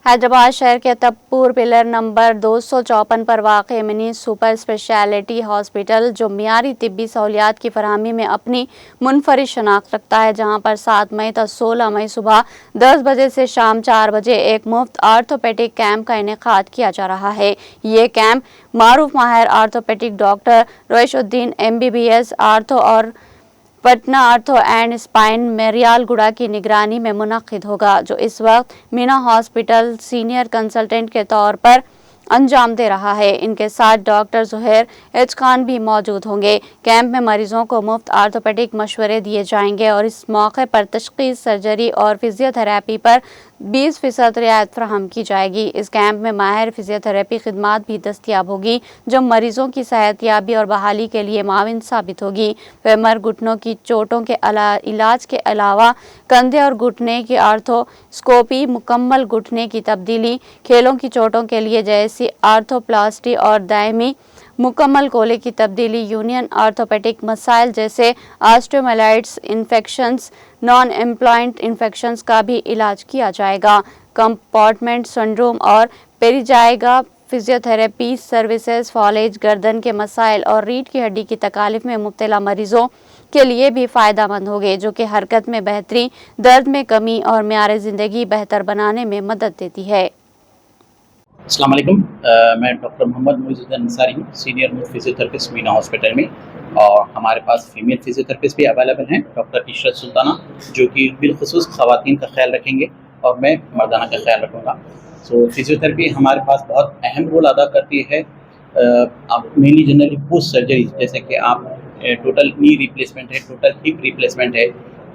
हैदराबाद शहर के तबपुर pillar number 254 पर वाक़ मिनी सुपर स्पेशलिटी हॉस्पिटल जो मियारी तिब्बी सहूलियात की फरहमी में अपनी मुनफरिद शनाख्त रखता है, जहां पर 7 मई तक 16 मई सुबह 10 बजे से शाम 4 बजे एक मुफ्त आर्थोपेडिक कैंप का इनेकाद किया जा रहा है। ये कैंप मारूफ माहिर आर्थोपेडिक डॉक्टर रोइशुद्दीन MBBS आर्थो और पटना आर्थो एंड स्पाइन मेरियालगुड़ा की निगरानी में मुनक्किद होगा, जो इस वक्त मीना हॉस्पिटल सीनियर कंसल्टेंट के तौर पर अंजाम दे रहा है। इनके साथ डॉक्टर ज़ुहैर एच खान भी मौजूद होंगे। कैंप में मरीजों को मुफ्त आर्थोपेडिक मशवरे दिए जाएंगे और इस मौके पर तशख़ीस, सर्जरी और फिजियोथेरेपी पर 20% रियायत फराहम की जाएगी। इस कैंप में माहिर फिजियोथेरेपी खिदमात भी दस्तियाब होगी, जो मरीजों की सेहतयाबी और बहाली के लिए माविन साबित होगी। फेमर घुटनों की चोटों के इलाज के अलावा कंधे और घुटने की आर्थोस्कोपी, मुकम्मल घुटने की तब्दीली, खेलों की चोटों के लिए जैसी आर्थोप्लास्टी और दायमी मुकम्मल कोले की तब्दीली, यूनियन आर्थोपेडिक मसाइल जैसे ऑस्टियोमाइलाइटिस इन्फेक्शंस, नॉन एम्प्लॉइंट इन्फेक्शंस का भी इलाज किया जाएगा। कंपार्टमेंट सिंड्रोम और पेरिजाइगा फिजियोथेरेपी सर्विसेज, फॉलेज, गर्दन के मसाइल और रीढ़ की हड्डी की तकालीफ में मुब्तला मरीजों के लिए भी फ़ायदेमंद होंगे, जो कि हरकत में बेहतरी, दर्द में कमी और म्यार ज़िंदगी बेहतर बनाने में मदद देती है। अस्सलाम वालेकुम। मैं डॉक्टर मोहम्मद मोइज़ुद्दीन अंसारी हूँ, सीनियर फिजियोथेरेपिस्ट मीना हॉस्पिटल में। और हमारे पास फीमेल फिजियोथेरेपिस्ट भी अवेलेबल हैं, डॉक्टर इशरत सुल्ताना, जो कि बिलखुसूस ख़वातीन का ख्याल रखेंगे और मैं मर्दाना का ख्याल रखूँगा। सो फिजियोथेरेपी हमारे पास बहुत अहम रोल अदा करती है। आप मेनली जनरली पोस्ट सर्जरी, जैसे कि आप टोटल नी रिप्लेसमेंट है, टोटल हिप रिप्लेसमेंट है,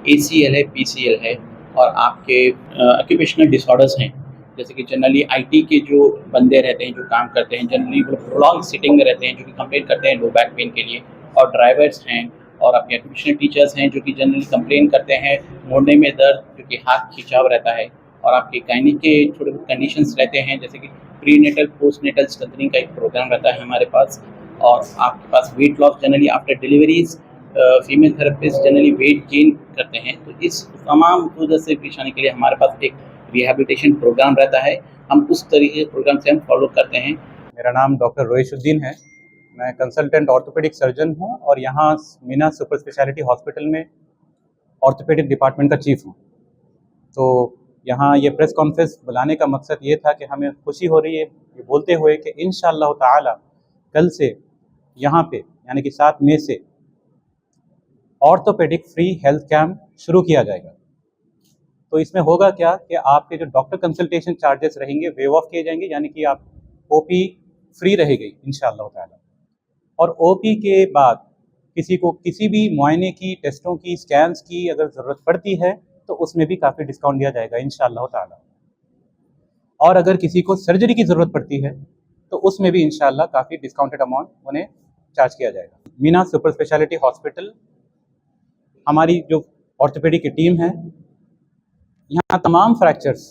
ACL है, PCL है, और आपके ऑक्यूपेशनल डिसऑर्डर्स हैं, जैसे कि जनरली IT के जो बंदे रहते हैं, जो काम करते हैं, जनरली वो प्रोलॉन्ग सिटिंग में रहते हैं, जो कि कंप्लेन करते हैं लो बैक पेन के लिए, और ड्राइवर्स हैं, और आपके ऑक्यूपेशनल टीचर्स हैं, जो कि जनरली कंप्लेन करते हैं मोड़ने में दर्द, जो कि हाथ खिंचाव रहता है, और आपके गायनिक के छोटे बहुत कंडीशंस रहते हैं, जैसे कि प्रीनेटल पोस्टनेटल स्ट्रेंथनिंग का एक प्रोग्राम रहता है हमारे पास। और आपके पास weight loss, generally after deliveries female therapist generally weight gain करते हैं। तो इस तमाम वजह से पेश आने के लिए हमारे पास एक रिहैबिलिटेशन प्रोग्राम रहता है। हम उस तरीके के प्रोग्राम से हम फॉलो करते हैं। मेरा नाम डॉक्टर रोइशुद्दीन है। मैं कंसल्टेंट ऑर्थोपेडिक सर्जन हूं और यहाँ मीना सुपर स्पेशलिटी हॉस्पिटल में ऑर्थोपेडिक डिपार्टमेंट का चीफ हूं। तो यहाँ ये प्रेस कॉन्फ्रेंस बुलाने का मकसद ये था कि हमें खुशी हो रही है ये बोलते हुए कि इंशाअल्लाह ताला कल से यहाँ पे यानी कि 7 मई से ऑर्थोपेडिक फ्री हेल्थ कैंप शुरू किया जाएगा। तो इसमें होगा क्या कि आपके जो डॉक्टर कंसल्टेशन चार्जेस रहेंगे वेव ऑफ किए जाएंगे, यानी कि आप OP फ्री रहेगी इंशाअल्लाह ताला। और OP के बाद किसी को किसी भी मुआयने की, टेस्टों की, स्कैन्स की अगर ज़रूरत पड़ती है तो उसमें भी काफ़ी डिस्काउंट दिया जाएगा इंशाअल्लाह ताला। और अगर किसी को सर्जरी की ज़रूरत पड़ती है तो उसमें भी इंशाअल्लाह काफ़ी डिस्काउंटेड अमाउंट उन्हें चार्ज किया जाएगा। मीना सुपर स्पेशलिटी हॉस्पिटल, हमारी जो ऑर्थोपेडिक की टीम है, यहाँ तमाम फ्रैक्चर्स,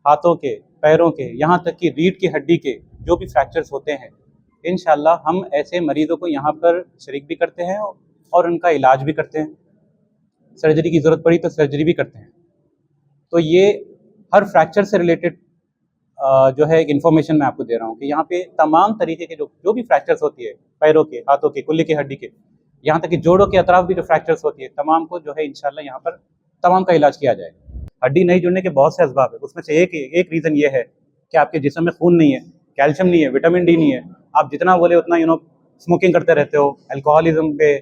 हाथों के, पैरों के, यहाँ तक कि रीढ़ की हड्डी के जो भी फ्रैक्चर्स होते हैं, इंशाअल्लाह हम ऐसे मरीज़ों को यहाँ पर शरीक भी करते हैं और उनका इलाज भी करते हैं। सर्जरी की ज़रूरत पड़ी तो सर्जरी भी करते हैं। तो ये हर फ्रैक्चर से रिलेटेड जो है एक इन्फॉर्मेशन मैं आपको दे रहा हूँ कि यहाँ पे तमाम तरीके के जो भी फ्रैक्चर्स होती है, पैरों के, हाथों के, कुल्ले की हड्डी के, यहाँ तक कि जोड़ों के अतराफ भी जो फ्रैक्चर्स होती है, तमाम को जो है इंशाअल्लाह यहाँ पर तमाम का इलाज किया जाएगा। हड्डी नहीं जुड़ने के बहुत से असबाब है, उसमें से एक रीज़न ये है कि आपके जिस्म में खून नहीं है, कैल्शियम नहीं है, विटामिन D नहीं है। आप जितना बोले उतना स्मोकिंग करते रहते हो, अल्कोहलिज्म पे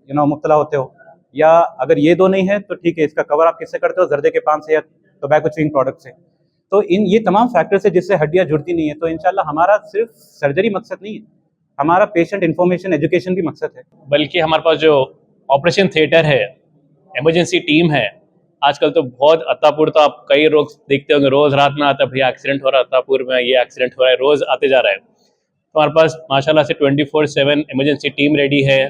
मुब्तला होते हो, या अगर ये दो नहीं है तो ठीक है, इसका कवर आप किससे करते हो, जर्दे के पान से या टोबैको च्यूइंग प्रोडक्ट से। तो ये तमाम फैक्टर से जिससे हड्डियाँ जुड़ती नहीं है, तो इंशाल्लाह हमारा सिर्फ सर्जरी मकसद नहीं है, हमारा पेशेंट इन्फॉर्मेशन एजुकेशन भी मकसद है। बल्कि हमारे पास जो ऑपरेशन थिएटर है, इमरजेंसी टीम है, आजकल तो बहुत अत्तापुर तो आप कई रोग देखते होंगे, रोज़ रात में आता है भैया एक्सीडेंट हो रहा है अत्तापुर में, ये एक्सीडेंट हो रहा है, रोज़ आते जा रहा है। तो हमारे पास माशाल्लाह से 24/7 इमरजेंसी टीम रेडी है,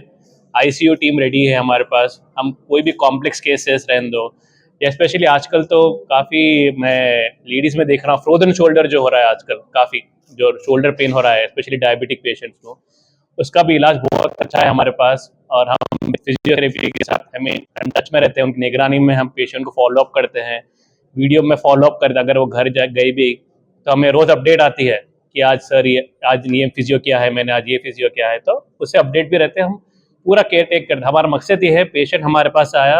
ICU टीम रेडी है हमारे पास। हम कोई भी कॉम्प्लेक्स केसेस रहने दो, या स्पेशली आजकल तो काफ़ी मैं लेडीज़ में देख रहा हूँ फ्रोजन शोल्डर जो हो रहा है आजकल, काफ़ी जो शोल्डर पेन हो रहा है स्पेशली डायबिटिक पेशेंट्स को, उसका भी इलाज बहुत अच्छा है हमारे पास। और हम फिजियोथेरेपी के साथ हमें टच में रहते हैं, उनकी निगरानी में हम पेशेंट को फॉलोअप करते हैं, वीडियो में फॉलोअप करते हैं। अगर वो घर गए भी तो हमें रोज़ अपडेट आती है कि आज सर ये फिजियो किया है, मैंने आज ये फिजियो किया है, तो उससे अपडेट भी रहते हैं। हम पूरा केयर टेक करते हैं। हमारा मकसद ये है पेशेंट हमारे पास आया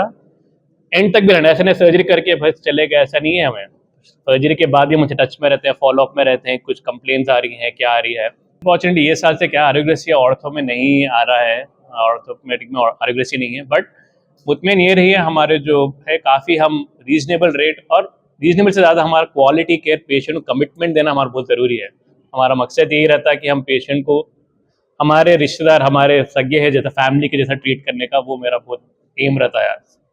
एंड तक भी रहना, ऐसे नहीं सर्जरी करके बस चले गए, ऐसा नहीं है। हमें सर्जरी के बाद भी हम उनसे टच में रहते हैं, फॉलोअप में रहते हैं, कुछ कंप्लेंट्स आ रही हैं, क्या आ रही है। अनफॉर्चुनेटली ये साल से क्या आरोग्यश्री ऑर्थो में नहीं आ रहा है, ऑर्थोपेडिक में आरोग्यश्री नहीं है, बट मुतमिन ये रही है हमारे जो है काफ़ी हम रीजनेबल रेट और रीजनेबल से ज़्यादा हमारा क्वालिटी केयर पेशेंट को कमिटमेंट देना हमारा बहुत ज़रूरी है। हमारा मकसद यही रहता है कि हम पेशेंट को हमारे रिश्तेदार, हमारे सगे है जैसा, फैमिली के जैसा ट्रीट करने का, वो मेरा बहुत एम रहता है।